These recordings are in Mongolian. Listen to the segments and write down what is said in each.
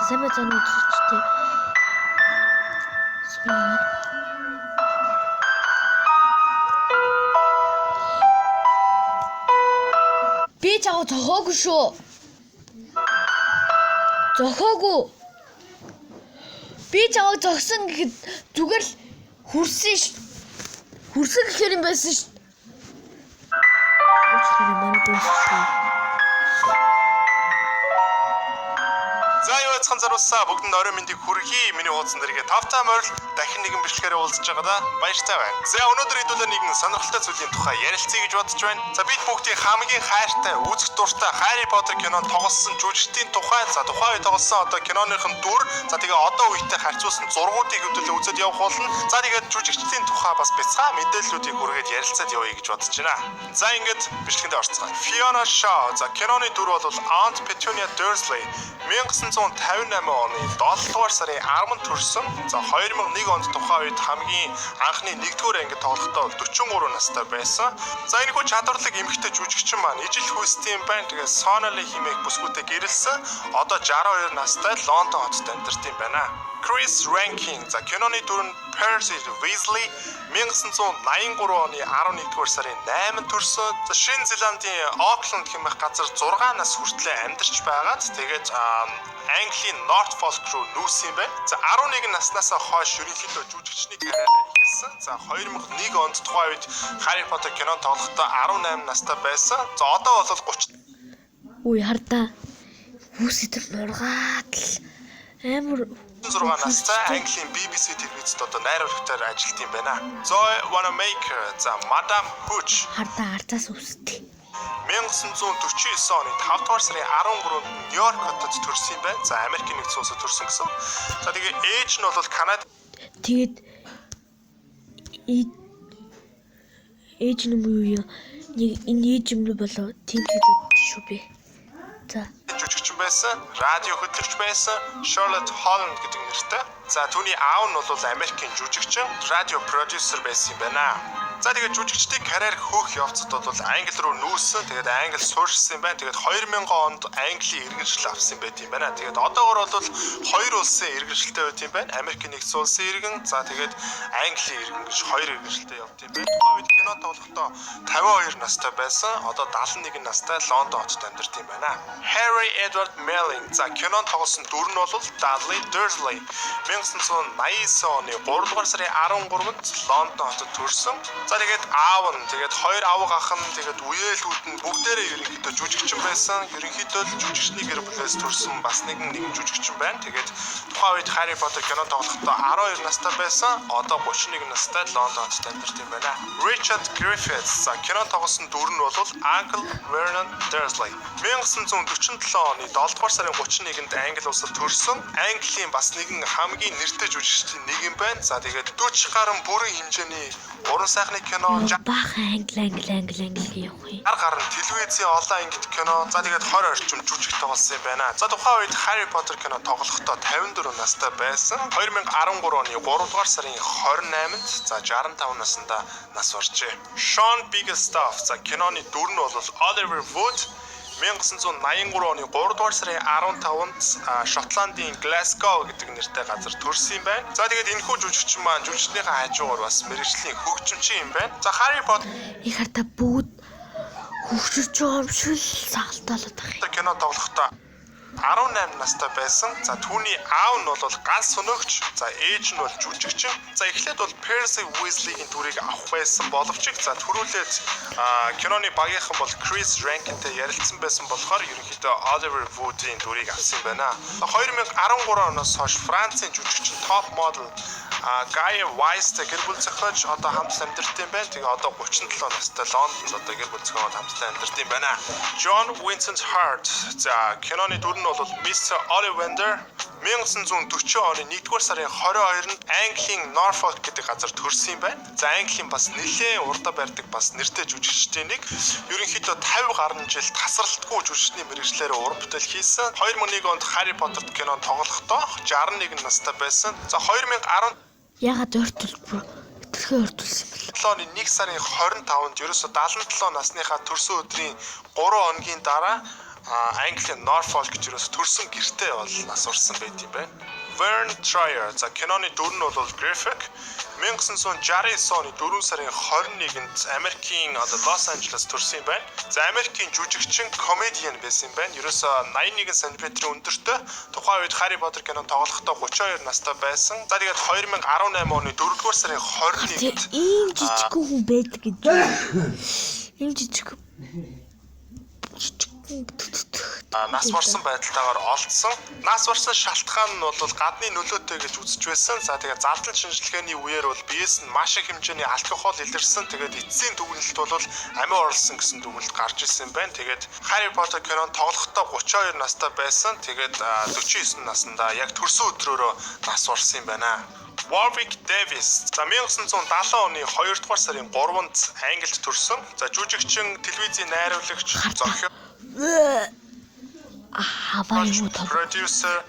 сайн байцааны үзэгчтэй. Би чамд зохиогүй шүү. Зохиогүй. Би чамд зогсон гэхэд зүгээр л хүрсэн ш. Хүрсэн гэхээр юм байсан ш. Өчигдөр манай дүүс. За юу яцхан заруулсаа бүгдэнд орой мэндийг хүргэе. Миний хуудсан дээрээ тавтай морил дахин нэгэн бичлэгээр уулзж байгаадаа баяртай байна. За өнөөдөр хэдүүлээ нэгэн сонирхолтой зүйлийн тухай ярилцъя гэж бодож байна. За бид бүгдийн хамгийн хайртай, үзэх дуртай Harry Potter кинонд тоглосон жүжигчдийн тухай, за тухайн үед тоглосон одоо киноныхын дүр, за тэгээ одоо үетэй харьцуулсан зургуудыг хэдүүлээ үзэж явах болно. За тэгээд жүжигчдийн тухай бас бяцхан мэдээллүүдийг хүргээд ярилцаад явъя гэж бодож байна. За ингээд бичлэгэндээ орцгоё. Fiona Shaw, за киноны дүр бол Aunt Petunia Dursley 1958 оны 7 дугаар сарын 10-нд төрсөн. За 2001 онд тухайн үед хамгийн анхны 1-р ангид тоглохдоо 43 настай байсан. За энэ хүн чадварлаг эмэгтэй жүжигчин маань ижил хүйстэй юм байна. Тэгээд Sonali хэмээх бүсгүүтэй гэрэлсэн. Одоо 62 настай Лондон хотод амьдарч юм байна. Chris Rankin, за киноны дүр нь Percy Weasley 1983 оны 11-р сарын 8-нд төрсөн. За Шинэ Зеландын Auckland хэмээх газар 6 нас хүртэл амьдарч байгаад тэгээд Английн Norfolk руу нүүсэн юм байна. За 11 наснаас хойш ерөнхийдөө жүжигчний карьераа эхэлсэн. За 2001 онд тухайн үед Harry Potter кинонд тоглохдоо 18 настай байсан. За одоо бол 30. Үй хардаа. Хүүсэтэр нургаад л амар 6 настай Английн BBC телевизэд одоо найр өргөтөөр ажиллаж юм байна. Zoe Wanamaker, за Madame Hooch хардаа ардаас үстэй. 1949 оны 5 дугаар сарын 13-нд Нью-Йорк хотод төрсөн юм байна. За Америкийн нэгдсэн улсад төрсөн гэсэн. За тэгээ ээж нь бол Канада. Тэгээд ээж нь юу юм? Энэ ээж юм болоо тийм хэлээд шүү би. За жүжигчин байсан, радио хөтлөгч байсан, Charlotte Holland гэдэг нэртэй. За түүний аав нь бол Америкийн жүжигчин, радио продюсер байсан юм байна. За тэгээд жүжигчдийн карьер хөөх явцад бол Англи руу нүүсэн. Тэгээд Англи суурьшсан юм байна. Тэгээд 2000 онд Английн иргэншил авсан байт юм байна. Тэгээд одоогор бол хоёр улсын иргэншилтэй байт юм байна. Америкийн нэгдсэн улсын иргэн, за тэгээд Английн иргэн гэж хоёр иргэншилтэй явт юм байна. Тухайн үед кино тоглохдоо 52 настай байсан. Одоо 71 настай Лондон хотод амьдарч юм байна. Harry Edward Melling, за кинонд тоглосон дүр нь бол Dudley Dursley 1989 оны 3 дугаар сарын 13-нд Лондон хотод төрсөн. За тэгээд аав нь, тэгээд хоёр авга ах нь, тэгээд үеэлүүд нь бүгдээрээ ерөнхийдөө жүжигчин байсан. Ерөнхийдөө л жүжигчний гэр бүлээс төрсэн бас нэгэн жүжигчин байна. Тэгээд тухайн үед Harry Potter кинонд тоглохдоо 12 настай байсан. Одоо 31 настай Лондон хотод амьдарч юм байна. Richard Griffiths, за кинонд тоглосон дүр нь бол Uncle Vernon Dursley 1947 оны 7 дугаар сарын 31-нд Англи улсад төрсэн. Английн бас нэгэн хамгийн нэртэй жүжигчдийн нэг юм байна. За тэгээд 40 гаруй бүрэн хэмжээний уран сайхны кино, баахан англи явах юм. гарan телевизийн олон ангид кино, за тэгээд 20 орчим жүжиг тоглосон юм байна. За тухайн үед Harry Potter кино тоглохдоо 54 настай байсан. 2013 оны 3 дугаар сарын 28-нд за 65 наснда нас оржээ. Sean Bigglestaff, за киноны дүр нь бол Oliver Wood 1983 оны 3 дугаар сарын 15-нд Шотландын Glasgow гэдэг нэртэй газар төрсөн юм байна. За тэгээд энэхүү жүжигчин маань жүжигчнийхээ хажуугаар бас мэргэжлийн хөгжимчин юм байна. За Harry Potter их хардаа бүгд хөгжиж байгаа юм шиг саалтаалаад байгаа. кино тоглохдоо 18 настай байсан. За түүний аав нь бол ганц өнөөгч, за ээж нь бол жүжигчин. За эхлээд бол Percy Weasley-ийн дүрийг авах байсан боловч за түрүүлээд киноны багийнхан бол Chris Rankin-тэй ярилцсан байсан болохоор ерөнхийдөө Oliver Wood-ийн дүрийг авсан юм байна. 2013 оноос хойш Францын жүжигчин топ модел Gaia Weiss-тэй гэр бүл зохиож одоо хамт амьдарч юм байна. Тэгээ одоо 37 настай Лондонд одоо гэр бүл зохиоод хамтдаа амьдарч юм байна. John Vincent Hart, за киноны дүр нь бол Mr. Ollivander 1940 оны 1-р сарын 22-нд Английн Norfolk гэдэг газар төрсөн юм байна. За Английн бас нэлээд урдаа барьдаг бас нэртэй жүжигчдийн нэг. Ерөнхийдөө 50 гаруй жил тасралтгүй жүжигчний мэргэжлээр уран бүтээл хийсэн. 2001 онд Harry Potter кинонд тоглохдоо 61 настай байсан. За 2010 ягаад ойртол итгэхээ ойртулсан юм бэ? 7 оны 1 сарын 25-нд ерөөсө 77 насныхаа төрсөн өдрийн 3 хоногийн дараа Английн Norfolk гэж юус төрсөн гэртээ бол нас урсан байт юм байна. Vern Troyer за киноны дүр нь бол Griffith 1969 оны 4 сарын 21-нд Америкийн Лос Анжелес төрсэн юм байна. За Америкийн жүжигчин, комедиан байсан юм байна. Ерөөсө 81 см-ийн өндөртэй. Тухайн үед Harry Potter кинонд тоглохдоо 32 настай байсан. За тэгээд 2018 оны 4-р сарын 21-нд ийм жижиг хүн байдаг гэж. Ийм жижиг нас барсан байдалтайгаар олдсон. Нас барсан шалтгаан нь бол гадны нөлөөтэй гэж үзэж байсан. За тэгээд зардал шинжилгээний үеэр бол биес нь маш их хэмжээний алкогол илэрсэн. Тэгээд эцсийн дүгнэлт бол амиа орлсон гэсэн дүгнэлт гарч ирсэн байна. Тэгээд Harry Potter кинонд тоглохдоо 32 настай байсан. Тэгээд 49 наснда яг төрсөн өдрөөрөө нас барсан юм байна. Warwick Davis за 1970 оны 2 дугаар сарын 3-нд Англид төрсөн. За жүжигчин, телевизийн найруулагч, зохиол продюсер,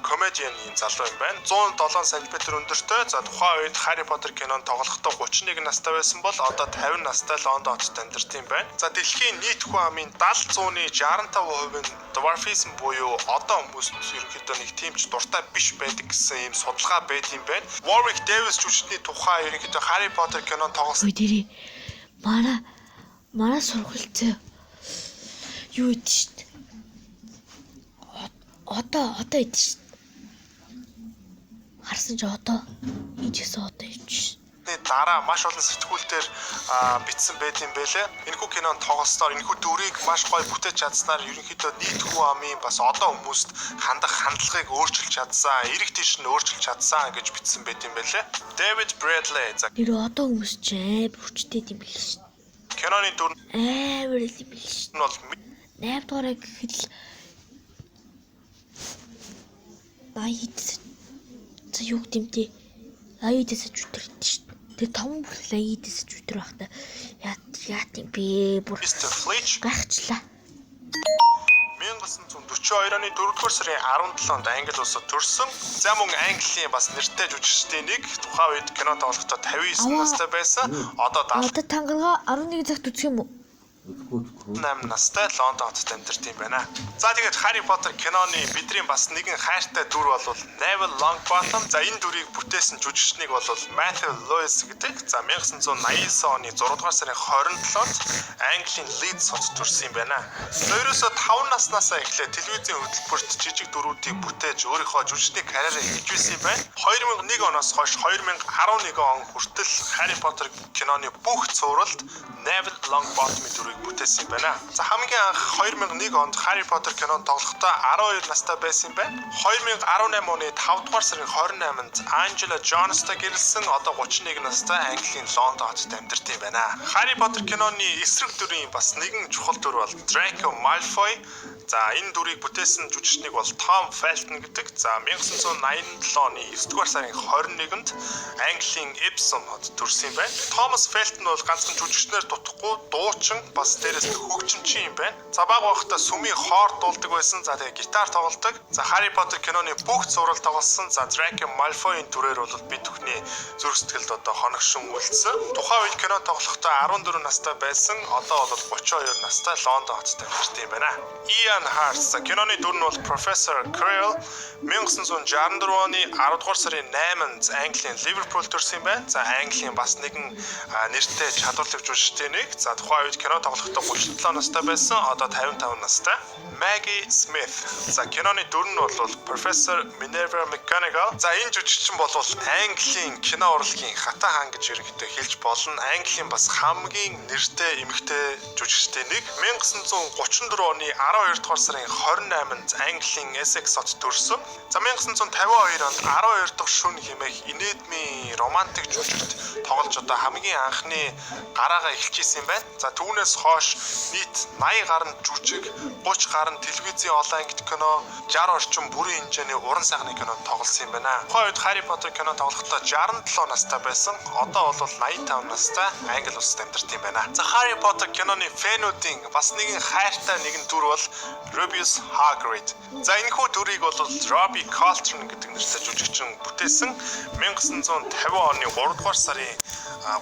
комедиан залуу юм байна. 107 см өндөртэй. За тухайн үед Harry Potter кинонд тоглохдоо 31 настай байсан бол одоо 50 настай Лондон хотод амьдарч юм байна. За дэлхийн нийт хүн амын 70-100-ны 65% нь dwarfism буюу одоо хүмүүст ерөнхийдөө нэг тийм ч дуртай биш байдаг гэсэн ийм судалгаа байд юм байна. Warwick Davis жүжигчний тухай ерөнхийдөө Harry Potter кинонд тоглосон. Үдэрээ манай сургуульд юу гэдэг шүү дээ. Одоо идэж шүү. Харсан ч одоо ийжсэн одоо ивч. Дараа маш олон сэтгүүлдээр бичсэн байт юм байлээ. Энэхүү кинонд тоглосноор энэхүү дүрийг маш гоё бүтээж чадсанаар ерөнхийдөө нийт хүн амын бас одоо хүмүүст хандах хандлагыг өөрчилж чадсан, эрэг тийш нь өөрчилж чадсан гэж бичсэн байт юм байлээ. David Bradley за тэр одоо хүмүүс ч амар хүчтэй юм биш шүү. Киноны дүр амар л юм биш. нь бол 8 дугаар гэхэд л 80 за юу гэмтэй 80-аас жүтрээд шүү. Тэр том бүл 80-аас жүтэр байхдаа яа тийм бэ бүр Mr. Fletch гайхчлаа. 1942 оны 4-р сарын 17-нд Англи улсад төрсөн. За мөн Английн бас нэртэй жүжигчдийн нэг тухайн үед кино тоглохдоо 59 настай байсан. Одоо тангараа 11 цагт үзэх юм уу? 8 настай Лондон хотод амьдарч юм байна. За тэгээд Harry Potter киноны бидний бас нэгэн хайртай дүр бол Neville Longbottom. За энэ дүрийг бүтээсэн жүжигчнийг бол Matthew Lewis гэдэг. За 1989 оны 6 дугаар сарын 27-нд Английн Leeds хотод төрсэн юм байна. Өөрөөсөө 5 наснаасаа эхлээд телевизийн хөтөлбөрт жижиг дүрүүдийг бүтээж өөрийнхөө жүжигчний карьераа эхэлжсэн юм байна. 2001 оноос хойш 2011 он хүртэл Harry Potter киноны бүх цувралд Neville Longbottom-ийн дүрийг бүтээсэн юм байна. За хамгийн анх 2001 онд Harry Potter кинонд тоглохдоо 12 настай байсан юм байна. 2018 оны 5 дугаар сарын 28-нд Angela Jones-тай гэрэлсэн одоо 31 настай Английн Лондон хотод амьдарч юм байна. Harry Potter киноны эсрэг дүрийн бас нэгэн чухал дүр бол Draco Malfoy. За энэ дүрийг бүтээсэн жүжигчнийг бол Tom Felton гэдэг. За 1987 оны 9 дугаар сарын 21-нд Английн Epsom хотод төрсэн юм байна. Thomas Felton бол ганцхан жүжигчнэр дутхгүй дуучин бас дээрээс хөгжимчин юм байна. За баг байхдаа сүмийн хоор дуулдаг байсан. За тэгээ гитар тоглодог. За Harry Potter киноны бүх зураг тоглосон. За Draco Malfoy-ийн дүрээр бол бид бүхний зүрх сэтгэлд одоо хоногшин үлдсэн. Тухайн үед кино тоглохдоо 14 настай байсан. Одоо бол 32 настай Лондон хотод амьдарч юм байна. Ian Hart киноны дүр нь бол Professor Quirrell 1964 оны 10 дугаар сарын 8-нд Английн Ливерпул төрсэн юм байна. За Английн бас нэгэн нэртэй чадварлаг жүжигчтэй нэг. За тухайн үед кино тоглохдоо 37 настай байсан. Одоо 55 настай. Maggie Smith. За киноны дүр нь бол Professor Minerva McGonagall. За энэ жүжигчин бол Английн кино урлагийн хатан хаан гэж ерөнхийдөө хэлж болно. Английн бас хамгийн нэртэй эмэгтэй жүжигчтэй нэг. 1934 оны 12 дугаар сарын 28-нд Английн Essex хотод төрсөн. За 1952 онд 12 дахь шөнө хэмээх инээдмийн романтик жүжигт тоглож одоо хамгийн анхны гараагаа эхэлжсэн юм байна. За түүнээс хойш нийт 80 гаруй жүжиг, 30 гаруй телевизийн олон ангит кино, 60 орчим бүрийн хэмжээний уран сайхны кинонд тоглосон юм байна. Тухайн үед Harry Potter кино тоглохдоо 67 настай байсан. Одоо бол 85 настай Англи улсад амьдарч юм байна. За Harry Potter киноны фэнүүдийн бас нэгэн хайртай нэгэн дүр бол Rubius Hagrid. За энэхүү дүрийг бол Robbie Coltrane гэдэг нэртэй жүжигчин бүтээсэн. 1950 оны 3 дугаар сарын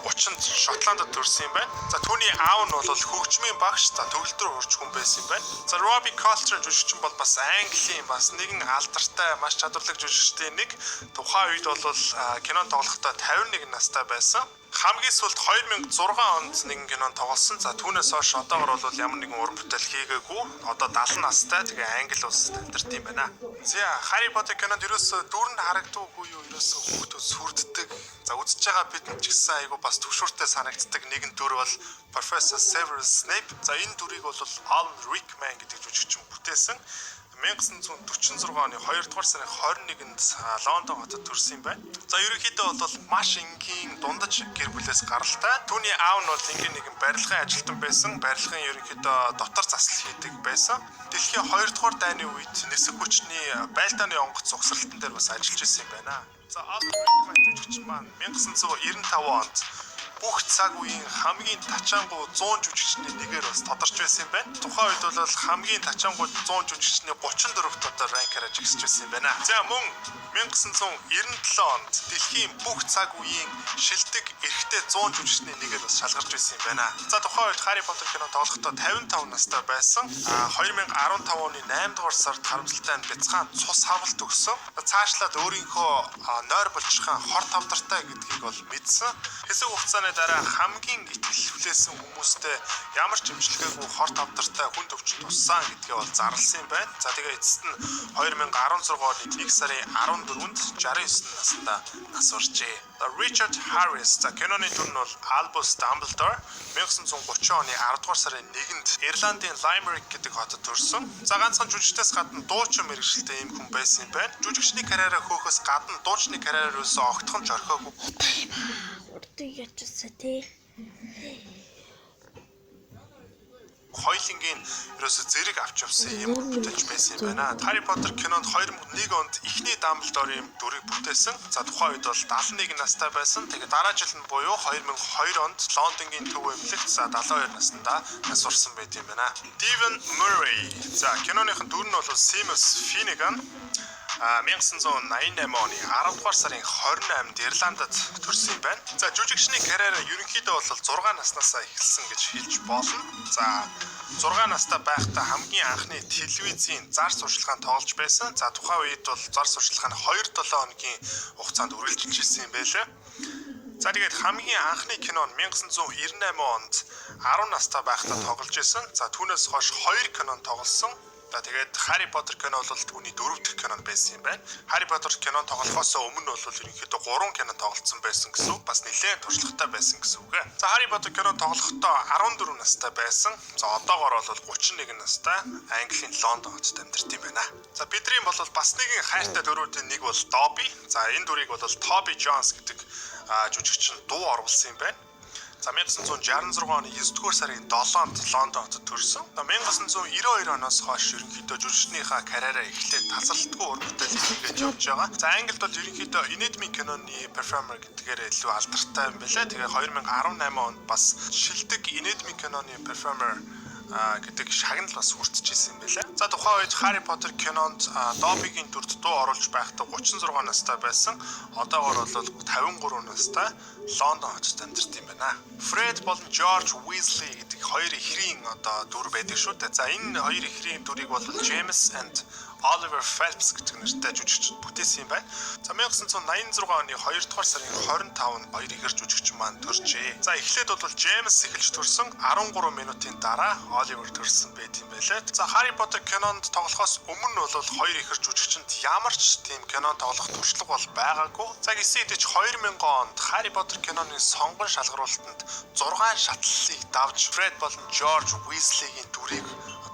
30-нд Шотландд төрсэн юм байна. За түүний аав нь бол хөгжмийн багш, за төгөлдөр хурж хүн байсан юм байна. За Robbie Coltrane жүжигчин бол бас Английн бас нэгэн алдартай маш чадварлаг жүжигчдийн нэг. Тухайн үед бол кинонд тоглохдоо 51 настай байсан. Хамгийн сүүлд 2006 онд нэгэн кинонд тоглосон. За түүнээс хойш одоогор бол ямар нэгэн уран бүтээл хийгээгүй. Одоо 70 настай. Тэгээ Англи улсад амьдарч юм байна. За Harry Potter кинонд ерөөсөө дүүрэнд харагддаггүй юу? Ерөөсөө хүүхдүүд сүрддэг. За үзэж байгаа бидэнд ч гэсэн айгүй бас төвшөртэй санагддаг нэгэн дүр бол Professor Severus Snape. За энэ дүрийг бол Alan Rickman гэдэг жүжигчин бүтээсэн. 1946 оны 2 дугаар сарын 21-нд Лондон хотод төрсэн юм байна. За ерөнхийдөө бол маш энгийн дундаж гэр бүлээс гаралтай. Түүний аав нь бол энгийн нэгэн барилгын ажилтан байсан. Барилгын ерөнхийдөө дотор засал хийдэг байсан. Дэлхийн 2 дугаар дайны үед нисэх хүчний байлдааны онгоц угсралтан дээр бас ажиллаж байсан юм байна. За Alan Rickman жүжигчин маань 1995 онд бүх цаг үеийн хамгийн тачаангуй 100 жүжигчний нэгээр бас тодорч байсан юм байна. Тухайн үед бол хамгийн тачаангуй 100 жүжигчний 34-т дотор ранкаар ажигсэж байсан юм байна. За мөн 1997 онд дэлхийн бүх цаг үеийн шилдэг эрэгтэй 100 жүжигчний нэгээр бас шалгарч байсан юм байна. За тухайн үед Harry Potter кино тоглохдоо 55 настай байсан. 2015 оны 8 дугаар сард харамсалтай нь бяцхан цус хавалт өгсөн. Цаашлаад өөрийнхөө нойр булчхан хор тавдартай гэдгийг бол мэдсэн. Хэсэг хугацааны дараа хамгийн итгэллүүлсэн хүмүүстэй ямар ч имжлэгээгүй хор тавдартай хүн төвчөнд туссан гэдгээ бол зарласан юм байна. За тэгээ эцэст нь 2016 оны 1 сарын 14-нд 69 настай нас уржээ. Richard Harris за киноны дүр нь бол Albus Dumbledore 1930 оны 10 дугаар сарын 1-нд Ирландын Limerick гэдэг хотод төрсөн. За ганцхан жүжигчдээс гадна дуучин мэргэжилтэй ийм хүн байсан юм байна. Жүжигчний карьераа хөөхөөс гадна дуучны карьераар өссөн огтхон жорхоогүй. Урд ячсаа тий. Хойлингийн ерөөсө зэрэг авч явсан юм бүтээж байсан юм байна. Harry Potter кинонд 2001 онд эхний Dumbledore-ийн дүрийг бүтээсэн. За тухайн үед бол 71 настай байсан. Тэгээд дараа жил нь буюу 2002 онд Лондонгийн төв эмнэлэгт за 72 наснда нас урсан байт юм байна. Stephen Murray. За киноныхын дүр нь бол Seamus Finnegan. 1988 оны 10 дугаар сарын 28-нд Ирландд төрсэн юм байна. За жүжигчний карьераа ерөнхийдөө бол 6 наснаас эхэлсэн гэж хэлж болно. За 6 настай байхдаа хамгийн анхны телевизийн зар сурчлагын тоглож байсан. За тухайн үед бол зар сурчлагын 2-7 хоногийн хугацаанд үргэлжилж ирсэн юм байлээ. За тэгээд хамгийн анхны кино нь 1998 онд 10 настай байхдаа тоглож байсан. За түүнээс хойш 2 кинонд тоглосон. За тэгээд Harry Potter кино бол түүний 4 дахь кино байсан юм байна. Harry Potter кино тоглохоос өмнө бол ерөнхийдөө 3 кино тоглолцсон байсан гэсэн үг. Бас нэлээд туршлагатай байсан гэсэн үг. За Harry Potter кино тоглохдоо 14 настай байсан. За одоогоор бол 31 настай Английн Лондон хотод амьдарч юм байна. За бидний бол бас нэгэн хайртай дөрүүдийн нэг бол Dobby. За энэ дүрийг бол Toby Jones гэдэг жүжигчин дуу оруулсан юм байна. За 1966 оны 9-р сарын 7-нд Лондон хотод төрсэн. 1992 оноос хойш ерөнхийдөө жүжигчнийхаа карьераа эхлээд тасралтгүй уран бүтээл хийгээд явж байгаа. За Англид бол ерөнхийдөө инедмийн киноны перформер гэдгээр илүү алдартай юм байлаа. Тэгээ 2018 онд бас шилдэг инедмийн киноны перформер гэдэг шагнал бас хүртчихсэн юм байлаа. За тухайн үед Harry Potter кинонд Dobby-гийн дүрд дуу оруулж байхдаа 36 настай байсан. Одоогоор бол 53 настай Лондон хотод амьдарч юм байна. Fred болон George Weasley гэдэг хоёр ихрийн дүр байдаг шүү дээ. За энэ хоёр ихрийн дүрийг бол James and Oliver Phelps гэдэг нэртэй жүжигч бүтээсэн юм байна. За 1986 оны 2 дугаар сарын 25-нд хоёр ихэр жүжигчин маань төржээ. За эхлээд бол James эхэлж төрсөн 13 минутын дараа Oliver төрсөн байт юм байлаа. За Harry Potter кинонд тоглохоос өмнө бол хоёр ихэр жүжигчинд ямар ч тийм кинонд тоглох туршлага бол байгаагүй. За гэсэн хэдий ч 2000 онд Harry Potter киноны сонгон шалгаруулалтанд 6 шатлалыг давж Fred болон George Weasley-гийн дүрийг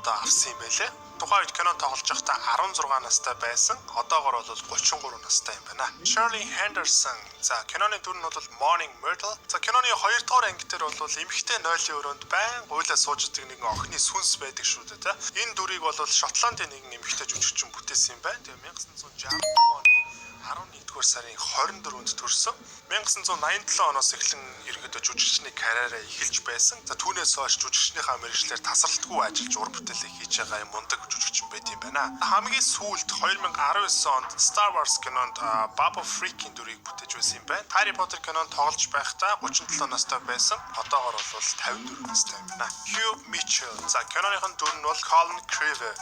авсан юм байлаа. Тухайн үед кино тоглож байхдаа 16 настай байсан. Одоогоор бол 33 настай юм байна. Shirley Henderson. За киноны дүр нь бол Morning Myrtle. За киноны 2 дугаар анги дээр бол эмэгтэй нойлын өрөөнд байн уйлаа сууж идэг нэгэн охины сүнс байдаг шүү дээ. Энэ дүрийг бол Шотландын нэгэн эмэгтэй жүжигчин бүтээсэн юм байна. Тэгээ 1961 оны 11-р сарын 24-нд төрсөн. 1987 оноос эхлэн ерөнхийдөө жүжигчний карьераа эхэлж байсан. За түүнээс хойш жүжигчнийхээ мэргэжлэр тасралтгүй ажиллаж уран бүтээлээ хийж байгаа юм мундаг жүжигчин байт юм байна. Хамгийн сүүлд 2019 онд Star Wars кинонд Babu Frick-ийн дүрийг бүтээж байсан юм байна. Harry Potter кинонд тоглож байхдаа 37 настай байсан. Одоогоор бол 54 настай юм байна. Hugh Mitchell. За киноныхын дүр нь бол Colin Creevy.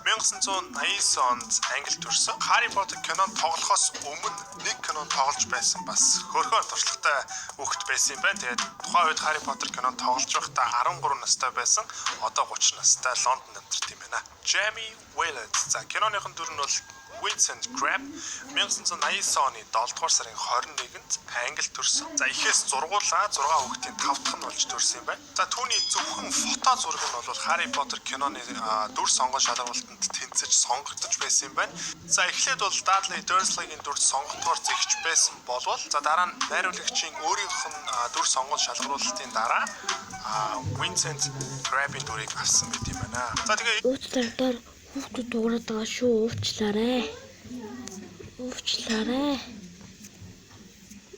1989 онд Англид төрсөн. Harry Potter кинонд тоглохоос өмнө нэг кинонд тоглож байсан бас хөрхөн туршлагатай хүүхэд байсан юм байна. Тэгээд тухайн үед Harry Potter кинонд тоглож байхдаа 13 настай байсан. Одоо 30 настай Лондонд амьдарч юм байна. Jamie Whelan. За киноныхын дүр нь бол Vincent Crabbe. 1989 оны 7 дугаар сарын 21-нд Англид төрсөн. За ихээс зургуулаа 6 хүүхдийн 5 дахь нь болж төрсөн юм байна. За түүний зөвхөн фото зураг нь бол Harry Potter киноны дүр сонгон шалгуултанд тэнцэж сонгогдож байсан юм байна. За эхлээд бол Dudley Dursley-гийн дүр сонгогдохоор зэгч байсан болвол за дараа нь найруулагчийн өөрийнх нь дүр сонгон шалгаруулалтын дараа Vincent Crabbe-ийн дүрийг авсан байт юм байна. За тэгээ Уучлаарай. Хүүхдүүд дуурайд байгаа шүү. Уучлаарай.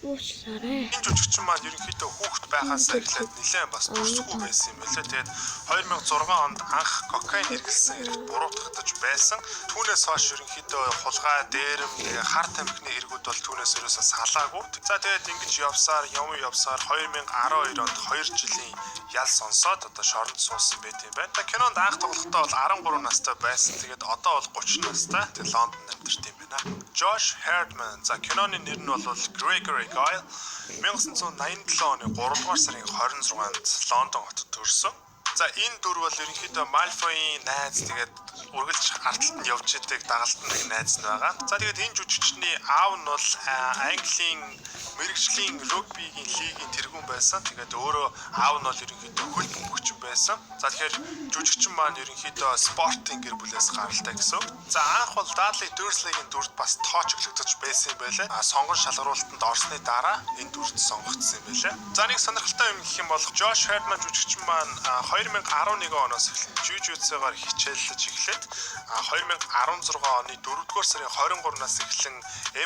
Энэ жүжигчин маань ерөнхийдөө хүүхэд байхаас эхлээд нэлээд бас төсгүй байсан юм билээ. Тэгээд 2006 онд анх кокаин хэрэглэсэн хэрэгт буруутгагдаж байсан. Түүнээс хойш ерөнхийдөө хулгай, дээрэм, хар тамхины хэрэгүүд бол түүнээс ерөөсөө салаагүй. За тэгээд ингэж явсаар 2012 онд 2 жилийн ял сонсоод одоо шоронд суусан байт юм байна. Кинонд анх тоглохдоо бол 13 настай байсан. Тэгээд одоо бол 30 настай. Тэгээд Лондонд амьдарч юм байна. Josh Hardman. За киноны нэр нь бол Gregory Goyle. 1987 оны 3 дугаар сарын 26-нд Лондон хотод төрсөн. За энэ дүр бол ерөнхийдөө Malfoy-ийн найз, тэгээд үргэлж ардталд нь явж идэг дагалт нэг найз нь байгаа. За тэгээд энэ жүжигчний аав нь бол Английн мэрэгжлийн рugby-гийн лигийн тэргүүн байсан. Тэгээд өөрөө аав нь бол ерөнхийдөө хөл бөмбөгч байсан. За тэгэхээр жүжигчин маань ерөнхийдөө спортын гэр бүлээс гаралтай гэсэн. За анх бол Dudley Dursley-гийн дүрд бас тооцоглогдож байсан юм байлаа. Сонгон шалгаруулалтанд орсны дараа энэ дүрд сонгогдсон юм байлаа. За нэг сонирхолтой юм гэх юм бол Josh Hardman жүжигчин маань 2011 оноос эхлэн жижигцээгээр хичээллэж эхлээд 2016 оны 4-р сарын 23-наас эхлэн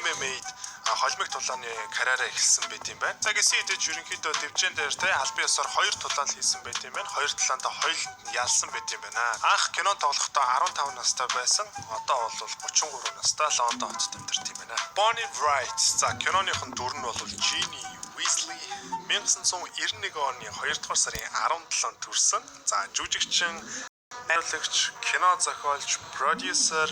MMA-д холимог тулааны карьераа эхэлсэн байт юм байна. За гэсэн хэдиж ерөнхийдөө дэвжэн дээр албан ёсоор 2 тулаал хийсэн байт юм байна. 2 талаантаа хоёуланд нь ялсан байт юм байна. Анх кинонд тоглохдоо 15 настай байсан. Одоо бол 33 настай Лондон хотод амьдарч юм байна. Bonnie Wright. За киноныхын дүр нь бол Ginny Weasley. 1991 оны 2 дугаар сарын 17-нд төрсөн. За жүжигчин, найруулагч, кино зохиолч, продюсер,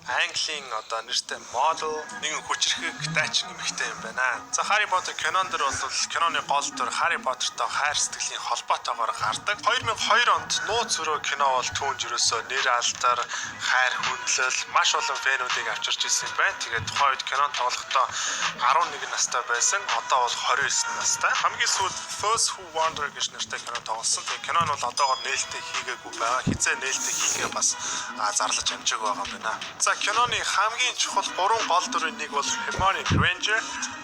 Английн одоо нэртэй модел, нэгэн хүчрхэг дайчин эмэгтэй юм байна. За Harry Potter кинонд дэр бол киноны гол дүр Harry Potter-той хайр сэтгэлийн холбоотойгоор гардаг. 2002 онд нууц өрөө кино бол түүнд ерөөсөө нэр алдар, хайр хүндлэл маш олон фэнүүдийг авчирч ирсэн юм байна. Тэгээд тухайн үед кинонд тоглохдоо 11 настай байсан. Одоо бол 29 настай. Хамгийн сүүлд Those Who Wander гэж нэртэй кино тоглосон. Тэгээд кино нь бол одоогоор нээлттэй хийгээгүй байгаа. Хизээ нээлттэй хийгээ бас зарлаж амжаагүй байгаа юм байна. За киноны хамгийн чухал 3 гол дүрийн нэг бол Hermione Granger,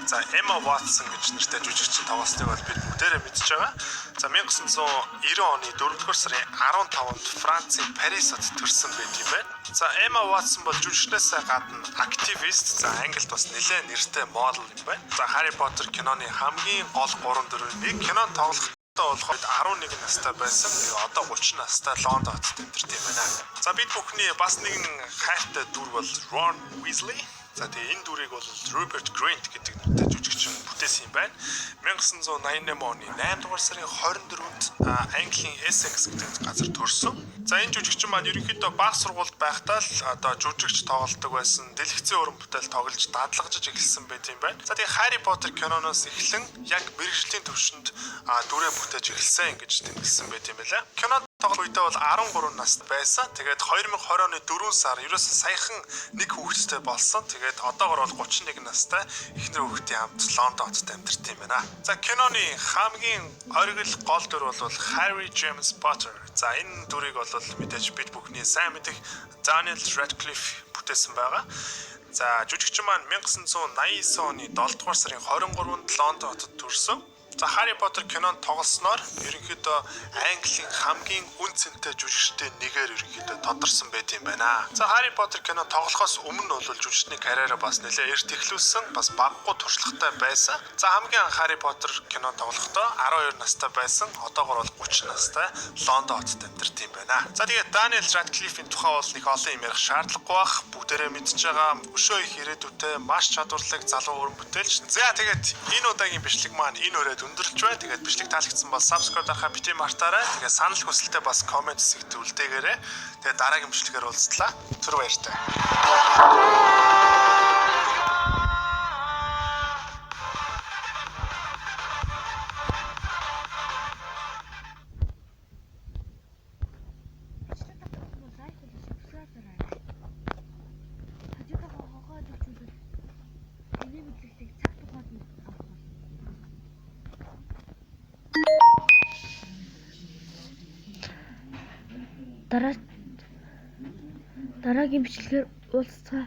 за Emma Watson гэж нэртэй жүжигчин тоглосныг бол бид бүгдээрээ мэдж байгаа. За 1990 оны 4-р сарын 15-нд Францын Парисд төрсэн байт юм байна. За Emma Watson бол жүжигчнээс гадна активист, за Англид бас нэлээд нэртэй модел юм байна. За Harry Potter киноны хамгийн гол 3 дүрийн нэг кинонд тоглох болохоор 11 настай байсан. Одоо 30 настай Лондон хотод амьдарч юм байна. За бид бүхний бас нэгэн хайртай дүр бол Ron Weasley. За тэгээ энэ дүрийг бол Rupert Grint гэдэг нэртэй жүжигчин бүтээсэн юм байна. 1988 оны 8 дугаар сарын 24-нд Английн Essex гэдэг газар төрсөн. За энэ жүжигчин маань ерөнхийдөө бага сургуульд байхдаа л одоо жүжигч тоглодог байсан. Дэлгэцийн уран бүтээл тоглож дадлагжиж эхэлсэн байт юм байна. За тэгээ Harry Potter киноноос эхлэн яг мэргэжлийн төвшөнд дүрээ бүтээж эхэлсэн гэж тэмдэглэсэн байт юм байна. Кинод тоглох үедээ бол 13 настай байсан. Тэгээд 2020 оны 4 сар ерөөсөө саяхан нэг хүүхэдтэй болсон. Тэгээд одоогор бол 31 настай эхнэр хүүхдийн хамт Лондон хотод амьдарч юм байна. За киноны хамгийн оргил гол дүр бол Harry James Potter. За энэ дүрийг бол мэдээж бид бүхний сайн мэдих Daniel Radcliffe бүтээсэн байгаа. За жүжигчин маань 1989 оны 7 дугаар сарын 23-нд Лондон хотод төрсөн. За Harry Potter кинонд тоглосноор ерөнхийдөө Английн хамгийн үн цэнтэй жүжигчдийн нэгээр ерөнхийдөө тодорсон байт юм байна. За Harry Potter кино тоглохоос өмнө бол жүжигчний карьераа бас нэлээд эрт эхлүүлсэн, бас баггүй туршлагатай байсан. За хамгийн анх Harry Potter кино тоглохдоо 12 настай байсан. Одоогор бол 30 настай Лондон хотод амьдарч юм байна. За тэгээд Daniel Radcliffe-ийн тухай бол нэг олон юм ярих шаардлагагүй бах. Бүгдээрээ мэдж байгаа өшөө их ирээдүйтэй маш чадварлаг залуу уран бүтээлч. За тэгээд энэ удаагийн бичлэг маань энэ өрөөд өндөрлж байна. Тэгээд бичлэг таалагдсан бол subscribe дарахаа бити мартаарай. Тэгээд санал хүсэлтээ бас комент хэсэгт үлдээгээрэй. Тэгээд дараагийн бичлэгээр уулзлаа. Түр баяртай. Дараагийн бичлэгээр уулзцай.